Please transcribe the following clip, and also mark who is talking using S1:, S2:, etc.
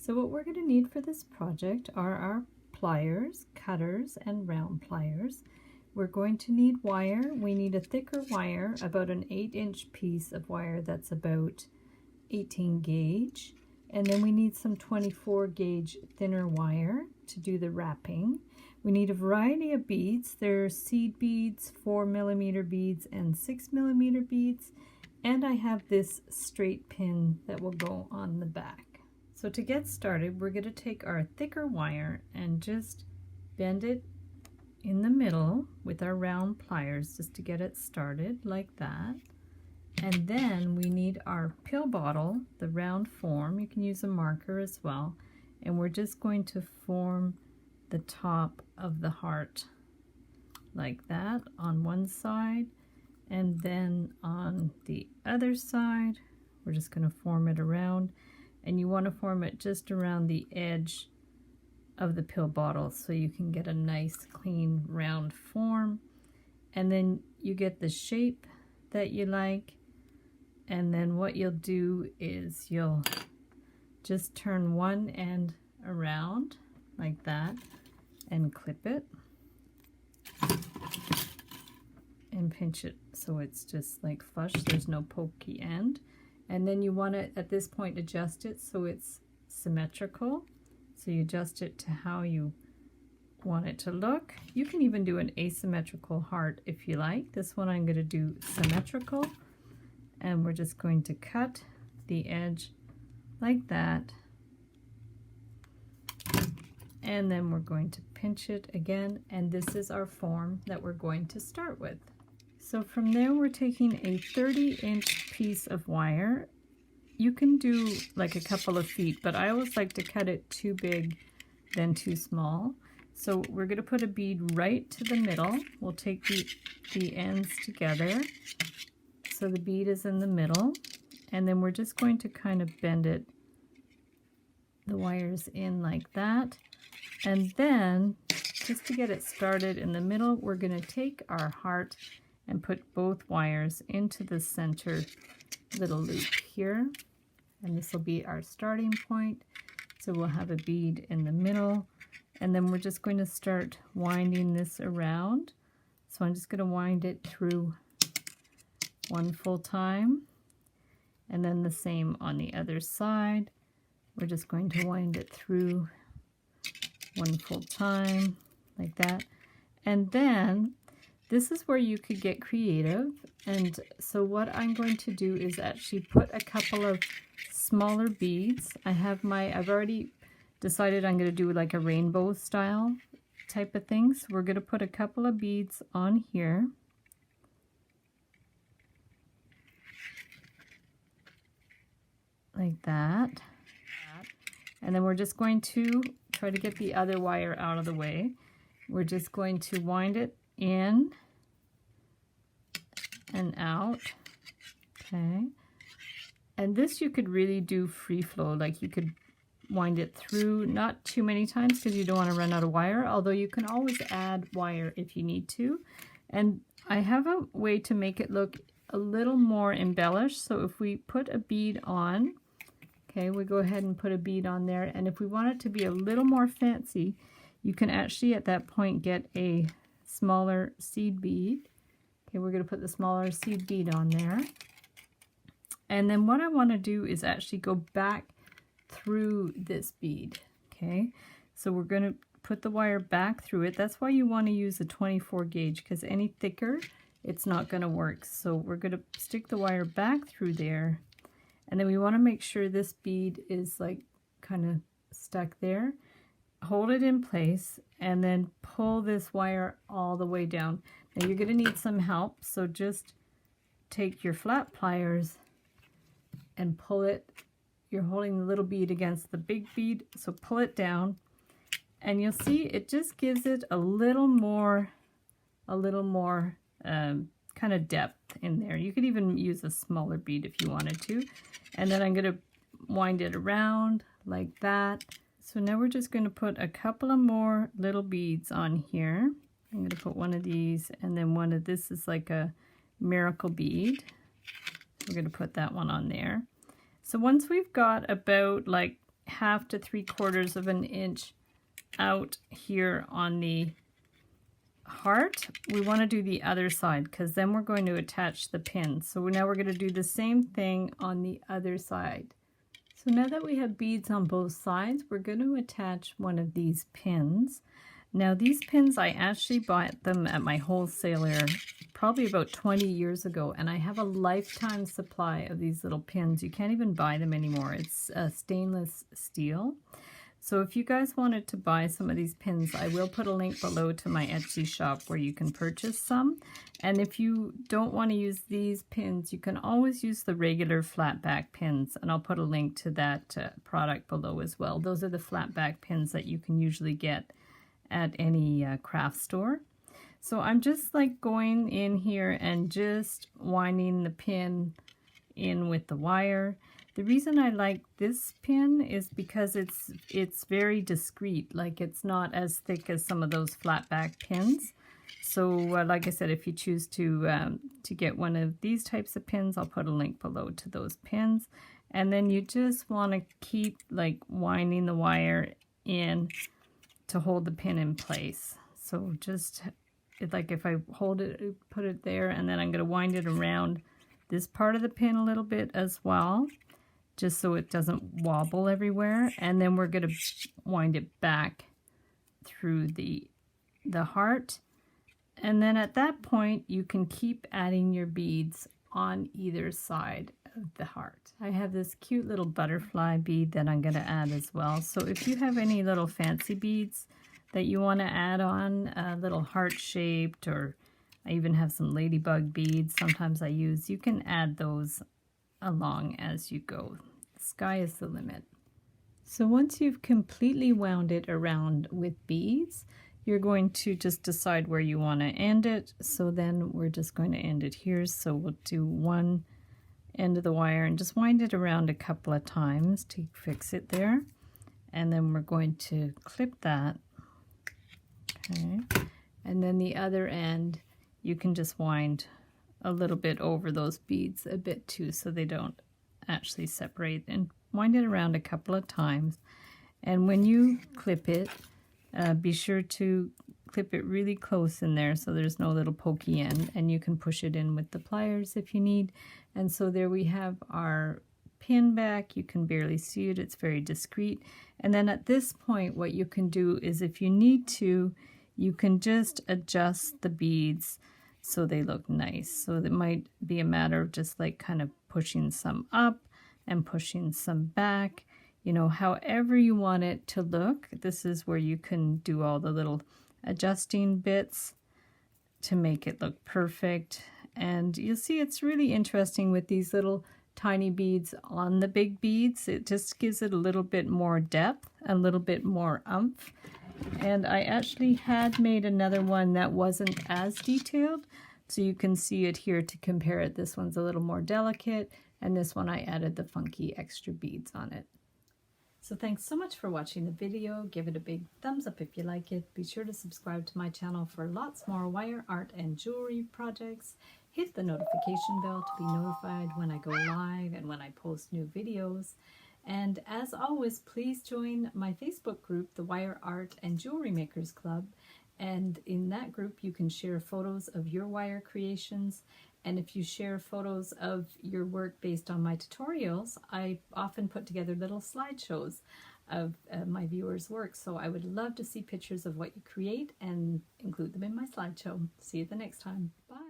S1: So what we're going to need for this project are our pliers, cutters, and round pliers. We're going to need wire. We need a thicker wire, about an 8-inch piece of wire that's about 18 gauge. And then we need some 24 gauge thinner wire to do the wrapping. We need a variety of beads. There's seed beads, 4mm beads, and 6mm beads. And I have this straight pin that will go on the back. So to get started, we're going to take our thicker wire and just bend it in the middle with our round pliers just to get it started like that. And then we need our pill bottle, the round form. You can use a marker as well. And we're just going to form the top of the heart like that on one side. And then on the other side, we're just going to form it around. And you want to form it just around the edge of the pill bottle so you can get a nice clean round form. And then you get the shape that you like. And then what you'll do is you'll just turn one end around like that and clip it and pinch it so it's just like flush, there's no pokey end. And then you want to, at this point, adjust it so it's symmetrical. So you adjust it to how you want it to look. You can even do an asymmetrical heart if you like. This one I'm going to do symmetrical. And we're just going to cut the edge like that. And then we're going to pinch it again. And this is our form that we're going to start with. So from there, we're taking a 30-inch piece of wire. You can do like a couple of feet, but I always like to cut it too big than too small. So we're going to put a bead right to the middle. We'll take the ends together. So the bead is in the middle. And then we're just going to kind of bend it, the wires in like that. And then, just to get it started in the middle, we're going to take our heart and put both wires into the center little loop here. And this will be our starting point. So we'll have a bead in the middle. And then we're just going to start winding this around. So I'm just going to wind it through one full time. And then the same on the other side. We're just going to wind it through one full time like that. And then this is where you could get creative. And so what I'm going to do is actually put a couple of smaller beads. I've already decided I'm going to do like a rainbow style type of thing. So we're going to put a couple of beads on here. Like that. And then we're just going to try to get the other wire out of the way. We're just going to wind it in and out. Okay. And this you could really do free flow, like you could wind it through, not too many times because you don't want to run out of wire, although you can always add wire if you need to. And I have a way to make it look a little more embellished. So if we put a bead on, okay, we go ahead and put a bead on there. And if we want it to be a little more fancy, you can actually at that point get a smaller seed bead. Okay, we're going to put the smaller seed bead on there. And then what I want to do is actually go back through this bead. Okay, so we're going to put the wire back through it. That's why you want to use a 24 gauge, because any thicker, it's not going to work. So we're going to stick the wire back through there. And then we want to make sure this bead is like kind of stuck there. Hold it in place and then pull this wire all the way down. Now you're going to need some help, so just take your flat pliers and pull it. You're holding the little bead against the big bead, so pull it down, and you'll see it just gives it a little more kind of depth in there. You could even use a smaller bead if you wanted to. And then I'm going to wind it around like that. So now we're just going to put a couple of more little beads on here. I'm going to put one of these, and then one of this is like a miracle bead. We're going to put that one on there. So once we've got about like 1/2 to 3/4 of an inch out here on the heart, we want to do the other side because then we're going to attach the pin. So now we're going to do the same thing on the other side. So now that we have beads on both sides, we're going to attach one of these pins. Now these pins, I actually bought them at my wholesaler probably about 20 years ago, and I have a lifetime supply of these little pins. You can't even buy them anymore. It's stainless steel. So if you guys wanted to buy some of these pins, I will put a link below to my Etsy shop where you can purchase some. And if you don't want to use these pins, you can always use the regular flat back pins. And I'll put a link to that product below as well. Those are the flat back pins that you can usually get at any craft store. So I'm just like going in here and just winding the pin in with the wire. The reason I like this pin is because it's very discreet, like it's not as thick as some of those flat back pins. So like I said, if you choose to get one of these types of pins, I'll put a link below to those pins. And then you just want to keep like winding the wire in to hold the pin in place. So just like if I hold it, put it there, and then I'm going to wind it around this part of the pin a little bit as well, just so it doesn't wobble everywhere. And then we're going to wind it back through the heart. And then at that point, you can keep adding your beads on either side of the heart. I have this cute little butterfly bead that I'm going to add as well. So if you have any little fancy beads that you want to add on, little heart-shaped, or I even have some ladybug beads sometimes I use, you can add those along as you go. The sky is the limit. So once you've completely wound it around with beads, you're going to just decide where you want to end it. So then we're just going to end it here. So we'll do one end of the wire and just wind it around a couple of times to fix it there. And then we're going to clip that. Okay. And then the other end, you can just wind a little bit over those beads a bit too, so they don't actually separate, and wind it around a couple of times. And when you clip it, be sure to clip it really close in there so there's no little pokey end, and you can push it in with the pliers if you need. And so there we have our pin back. You can barely see it, it's very discreet. And then at this point, what you can do is, if you need to, you can just adjust the beads so they look nice. So it might be a matter of just like kind of pushing some up and pushing some back, you know, however you want it to look. This is where you can do all the little adjusting bits to make it look perfect. And you'll see it's really interesting with these little tiny beads on the big beads. It just gives it a little bit more depth, a little bit more oomph. And I actually had made another one that wasn't as detailed, so you can see it here to compare it. This one's a little more delicate, and this one I added the funky extra beads on it. So thanks so much for watching the video. Give it a big thumbs up if you like it. Be sure to subscribe to my channel for lots more wire art and jewelry projects. Hit the notification bell to be notified when I go live and when I post new videos. And as always, please join my Facebook group, the Wire Art and Jewelry Makers Club. And in that group, you can share photos of your wire creations. And if you share photos of your work based on my tutorials, I often put together little slideshows of my viewers' work. So I would love to see pictures of what you create and include them in my slideshow. See you the next time. Bye.